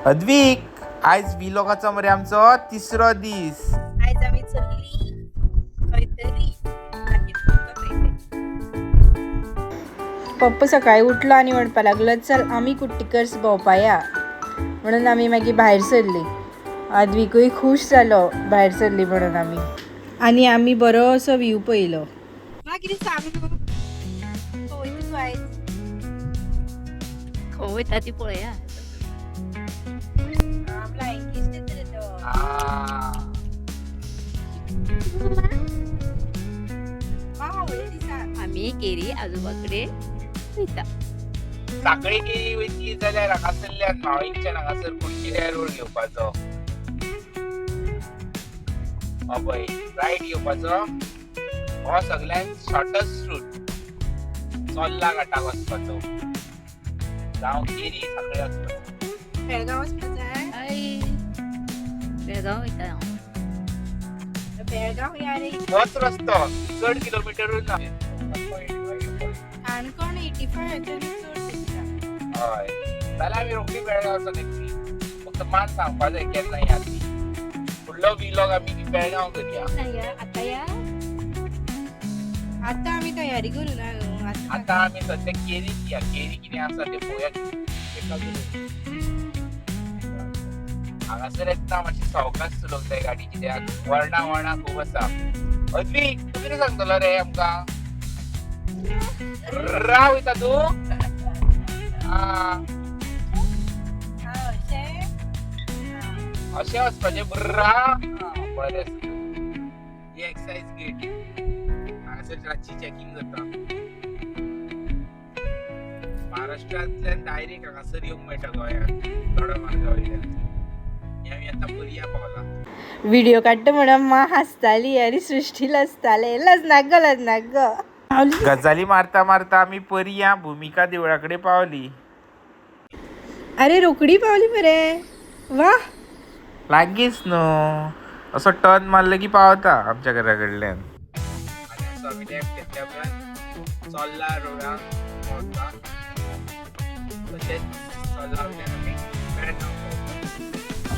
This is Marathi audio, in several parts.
अद्विक, आज व्लॉगाचा मरे आमचो तिसरो दीस. आज आम्ही चल्ली खंयतरी पप्पा सकाळी उठलो आणि म्हणपा लागलो चल आम्ही कुट्टीकर्स भोंवपा या म्हणून आम्ही मागीर भायर सरली. अद्विकूय खूश जालो भायर सरली म्हणून आम्ही आम्ही बरो असो व्ह्यू पळयलो. वयता ती पळया आम्ही केरी आजोबाकडे वयता. साखळी केली वयतली जाल्यार हांगासरल्यान मावळींच्यान हांगासर कुडचिड्या रोड घेवपाचो. पळय रायट घेवपाचो. हो सगळ्यान शॉर्टस्ट रूट चोल्ला घाटाक वचपाचो. जावं केरी साखळी वचपाचो. बेळगांव वचपाचें. बेळगांव वयता हांव. बेळगांव या रे. तोच रस्तो 1.5 किलोमीटरून ना. काणकोण 85 चड दिसता. हय जाल्यार आमी रोखडी बेळगांवचो निघली. फक्त मान सांगपा जाय केन्ना या ती. फुडलो व्लॉग आमी बेळगांव करया. आता या आता आम्ही तयारी करू ना. आता आमी सध्या केरीक या. केरी कितें आसा तें पळोवया. हांगासर येतना मातशी सावकाश चलोवंक जाय गाडी कित्याक वर्णा खूब आसा. अद्विक तूं कितें सांगतलो रे आमकां? राव वयता तूं? अशें वचपाचें बुर्रा. बरें ही एक्सरसाइज गेट. हांगासर रातची चॅकिंग जाता. महाराष्ट्रांतल्यान डायरेक्ट हांगासर येवंक मेळटा गोंयांत थोडो मार्गा वयल्यान. आमी आतां पर्या पावला. व्हिडिओ काडटा म्हणून मा हसताली आणि सृष्टी लसताले. लजनाक गो. गजाली मारता मारता आमी पर्या भूमिका देवळा कडेन पावली. अरे रोकडी पावली मरे. वा लागींच न्हू. असो टर्न मारलो की पावता आमच्या घरा कडल्यान. आनी असो आमी लेफ्ट घेतल्या उपरांत चोल्ला रोडाक पावता. तशेंच चोल्ला वयल्यान आमी बेळगांव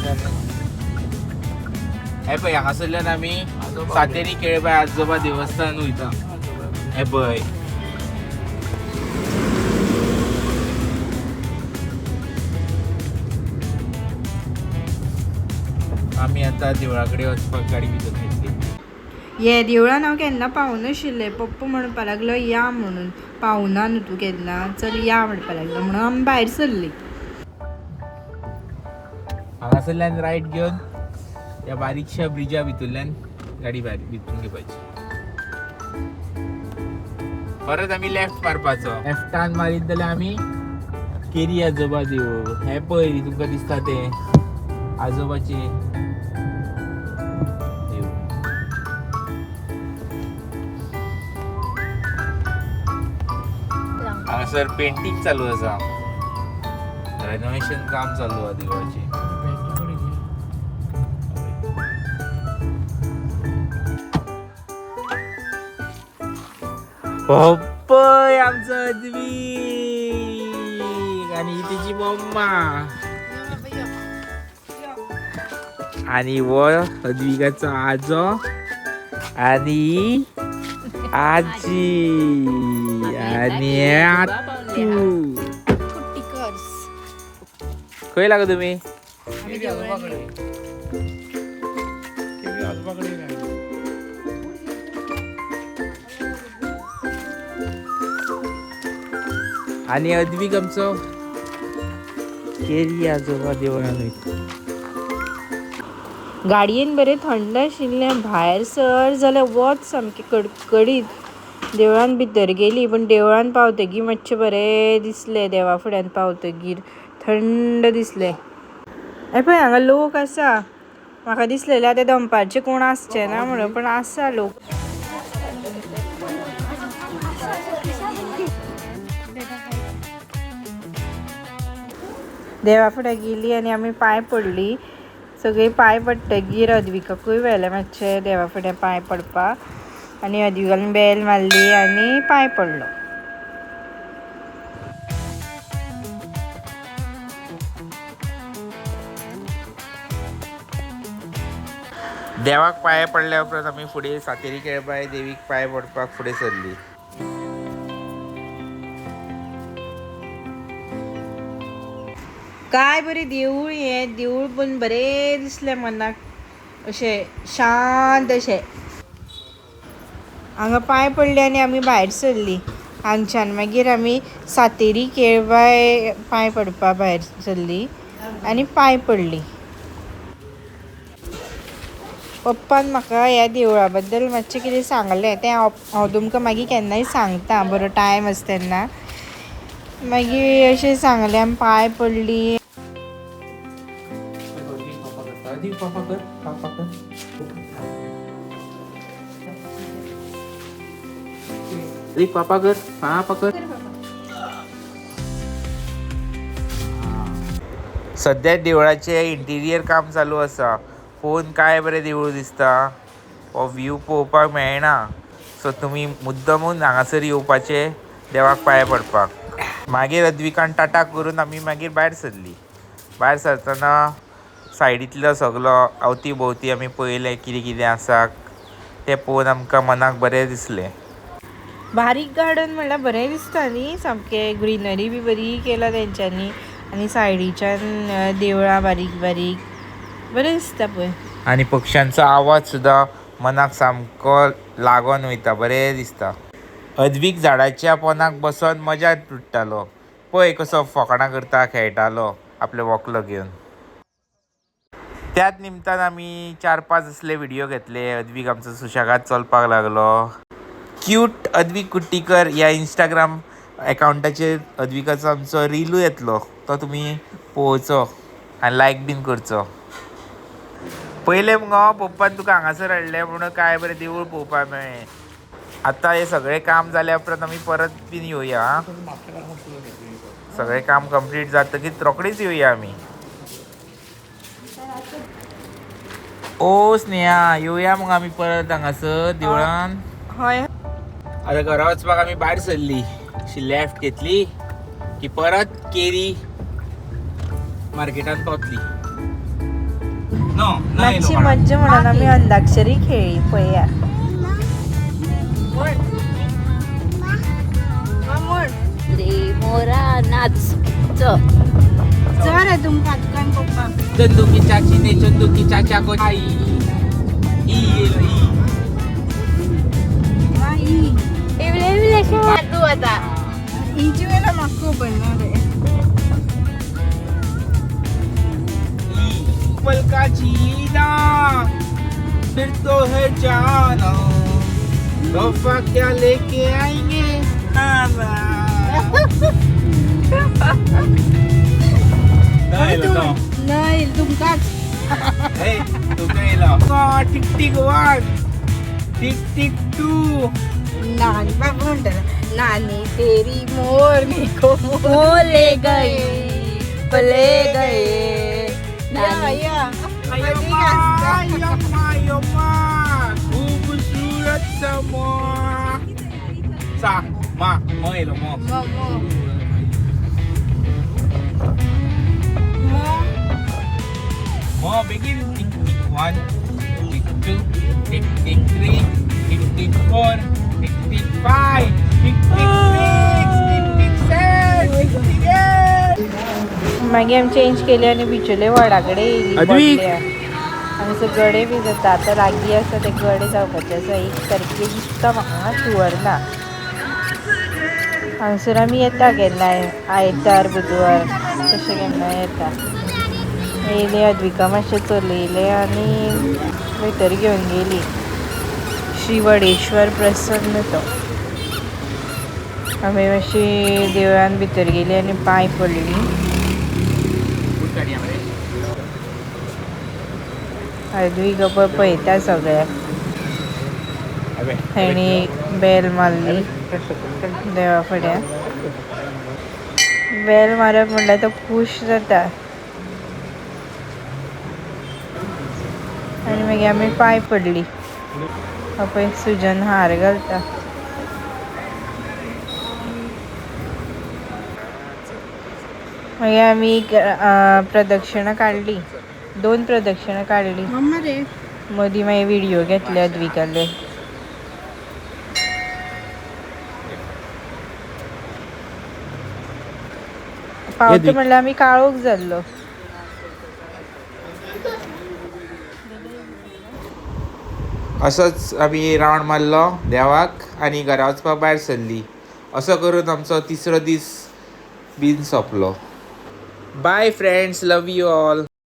पावता. हे पळय हांगासरल्यान आमी सातेरी केळबाई आजोबा देवस्थान वयता. हे पळय आमी आतां देवळा कडेन वचपाक गाडी भितर घेतली. ये देवळान हांव केन्ना पावनाशिल्लें. पप्पा म्हणपा लागलो या म्हणून. पावना न्हू तूं केन्ना. चल या म्हणपा लागलो म्हणून आमी भायर सरली. हांगासरल्यान रायट घेवन त्या बारीकशा ब्रिजा भितरल्यान गाडी भायर भितरून घेवपाची. परत आमी लेफ्ट मारपाचो. लेफ्टान मारीत जाल्यार आमी केरी आजोबा देवूळ. हे पळय तुमकां दिसता तें आजोबाचे देवूळ. हांगासर पेंटिंग चालू आसा. रेनोवेशन काम चालू आसा देवळाचें. पळय आमचो अद्विक आणि ही तिची मम्मा आणि वो अद्विकाचो आजो आणि आजी आणि आतू. खंय लागो तुमी? आणि अद्विक आमचो केरी आजोबा देवळान वयता. गाडयेन बरें थंड आशिल्लें. भायर सर जाल्यार वच सामकें कडकडीत. देवळान भितर गेली पण देवळान पावतकीर मातशें बरें दिसलें. देवा फुड्यान पावतकीर थंड दिसलें. हे पळय हांगा लोक आसा. म्हाका दिसलेलें आतां दनपारचे कोण आसचे ना म्हणून पण आसा लोक. देवा फुड्यान गेली आनी आमी पांय पडली. सगळीं पांय पडटकीर अद्विकाकूय व्हेलें मातशें देवा फुड्यान पांय पडपाक. आणि अधिकान बेल मारली आणि पाय पडलो. देवाक पांय पडल्या उपरांत आमी फुडें सातेरी केळबाई देवीक पांय पडपाक फुडें सरली. काय बरें देवूळ हें, देवूळ पण बरें दिसलें मनाक, अशें शांत अशें. हांगा पांय पडले आनी आमी भायर सरलीं हांगच्यान. मागीर आमी सातेरी केळबाय पांय पडपा भायर सरलीं आनी पांय पडलीं. पप्पान म्हाका ह्या देवळा बद्दल मातशें कितें सांगलें तें हांव तुमकां मागीर केन्नाय सांगता, बरो टायम आसा तेन्ना. मागीर अशें सांगलें आमी पांय पडलीं. पापा कर, पापा कर. सध्या देवळाचे इंटिरियर काम चालू आसा. पळोवन काय बरें देवूळ दिसता. हो व्यू पळोवपाक मेळना, सो तुमी मुद्दमून हांगासर येवपाचे देवाक पांय पडपाक. मागीर अद्विकान टाटा करून आमी मागीर भायर सरलीं. भायर सरतना सायडींतलो सगलो अवती भोवती आमी पळयलें कितें कितें आसा तें पळोवन आमकां मनाक बरें दिसलें. बारीक गार्डन म्हणल्यार बरें दिसता न्ही, सामकें ग्रिनरी बी बरी केला तेंच्यांनी. आनी सायडीच्यान देवळां बारीक बारीक बरें दिसता पळय. आनी पक्ष्यांचो आवाज सुद्दां मनाक सामको लागून वयता, बरें दिसता. अद्वीक झाडाच्या पोंदाक बसोन मजा लुट्टालो. पळय कसो फकाणां करता, खेळटालो आपले व्हंकलो घेवन. त्याच निमतान आमी 4-5 असले व्हिडिओ घेतले. अद्वीक आमचो सुशेगाद चलपाक लागलो. क्यूट अद्वीक कुट्टीकर ह्या इंस्टाग्राम अकाउंटाचेर अद्विकाचो आमचो रिलू येतलो, तो तुमी पळोवचो आनी लायक बीन करचो. पयलें मुगो पप्पान तुका हांगासर हाडलें म्हणून काय बरें देवूळ पळोवपाक मेळ्ळें. आतां हें सगळें काम जाल्या उपरांत आमी परत बीन येवया. सगळें काम कंप्लीट जातकीच रोखडीच येवया आमी. ओ स्नेहा, येवया मग आमी परत हांगासर देवळान. हय. आतां घरा वचपाक आमी भायर सरली. अशी लेफ्ट घेतली की परत केरी मार्केटान पावतली. मातशी मज्जा म्हणून आमी अंताक्षरी खेळ्ळी. पळया रे मोरा नाच तुमकां पप्पा. चंदू की चाची ने चंदू की चाचा को आई आता हिची वेळेला म्हाका खबर ना रे. पलकाची ना फिर तो है जाना तोहफा क्या लेके आएंगे नाही तुमकांच. टिक टिक 1 टिक टिक 2 नानी बाबा म्हणटा नानी तेरी मोरनी को ले गए नानी खूबसूरत समोर सा मा मोयलो मो मो begin tick tick 1 tick 2 tick tick 3 tick tick 4 tick tick 5 tick tick 6 tick tick 7 tick tick 8. मागीर आमी चेंज केली आनी बिचोले वडा कडेन अद्वीक. हांगासर गडे बी जाता. आतां लागीं आसा ते गडे जावपाचे आसा. 1 तारखेक दिसता म्हाका, शुअर ना. हांगासर आमी येता केन्नाय आयतार बुधवार तशें केन्नाय येता. येयले अद्विका मातशें चलयलें आनी भितर घेवन गेली. श्री वडेश्वर प्रसन्न तो. आमी मातशी देवळान भितर गेली आनी पांय पडलीं. अद्वीक पळयता सगळ्याक. हेणी बेल मारली देवा फुड्यान. बेल मारप म्हणल्यार तो खूश जाता. आनी मागीर आमी पांय पडली. पळय सुजन हार घालता. मागीर आमी प्रदक्षिणां काडली. 2 प्रदक्षिणां काडली. मदीं मागीर व्हिडिओ घेतले अद्विकाले. पावता म्हणल्यार आमी काळोख जाल्लो. असोच आमी रावंड मारलो देवाक आनी घरा वचपाक भायर सरली. असो करून आमचो तिसरो दीस बीन सोंपलो. Bye friends, love you all.